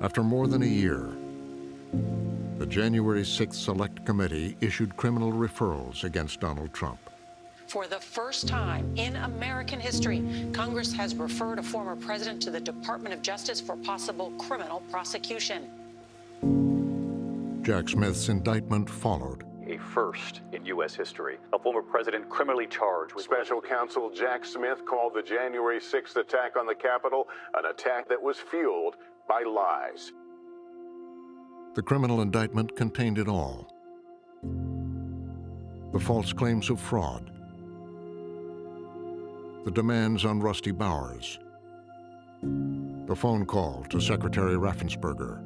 After more than a year, the January 6th Select Committee issued criminal referrals against Donald Trump. For the first time in American history, Congress has referred a former president to the Department of Justice for possible criminal prosecution. Jack Smith's indictment followed. A first in U.S. history. A former president criminally charged with... Special counsel Jack Smith called the January 6th attack on the Capitol an attack that was fueled by lies. The criminal indictment contained it all. The false claims of fraud, the demands on Rusty Bowers, the phone call to Secretary Raffensperger,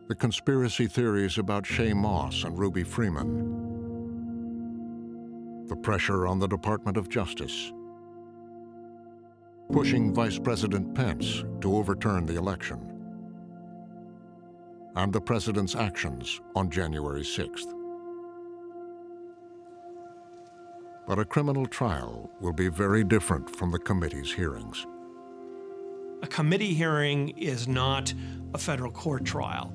the conspiracy theories about Shay Moss and Ruby Freeman, the pressure on the Department of Justice, pushing Vice President Pence to overturn the election, and the president's actions on January 6th. But a criminal trial will be very different from the committee's hearings. A committee hearing is not a federal court trial.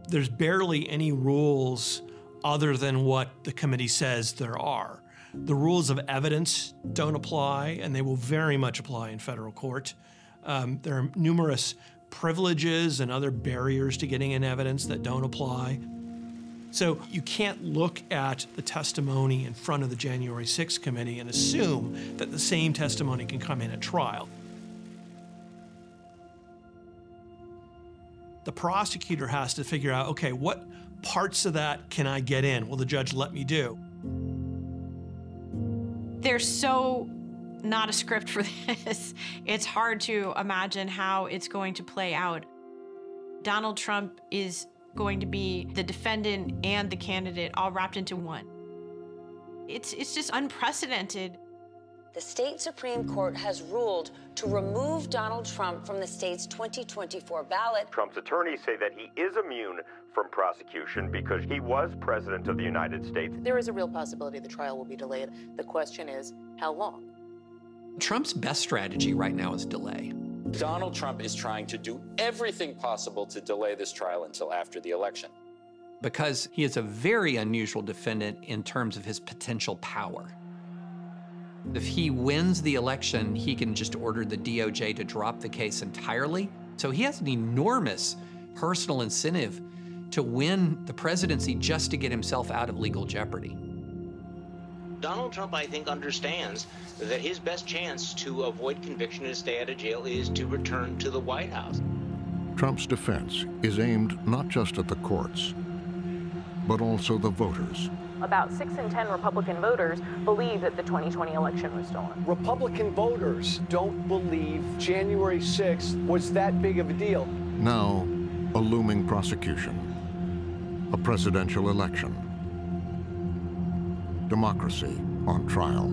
There's barely any rules other than what the committee says there are. The rules of evidence don't apply, and they will very much apply in federal court. There are numerous privileges and other barriers to getting in evidence that don't apply. So you can't look at the testimony in front of the January 6th committee and assume that the same testimony can come in at trial. The prosecutor has to figure out, okay, what parts of that can I get in? Will the judge let me do? There's so not a script for this. It's hard to imagine how it's going to play out. Donald Trump is going to be the defendant and the candidate all wrapped into one. It's just unprecedented. The state Supreme Court has ruled to remove Donald Trump from the state's 2024 ballot. Trump's attorneys say that he is immune from prosecution because he was president of the United States. There is a real possibility the trial will be delayed. The question is, how long? Trump's best strategy right now is delay. Donald Trump is trying to do everything possible to delay this trial until after the election. Because he is a very unusual defendant in terms of his potential power. If he wins the election, he can just order the DOJ to drop the case entirely. So he has an enormous personal incentive to win the presidency just to get himself out of legal jeopardy. Donald Trump, I think, understands that his best chance to avoid conviction and stay out of jail is to return to the White House. Trump's defense is aimed not just at the courts, but also the voters. About 6 in 10 Republican voters believe that the 2020 election was stolen. Republican voters don't believe January 6th was that big of a deal. Now, a looming prosecution, a presidential election, democracy on trial.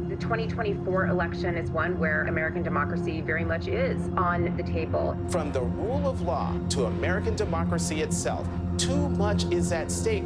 The 2024 election is one where American democracy very much is on the table. From the rule of law to American democracy itself, too much is at stake.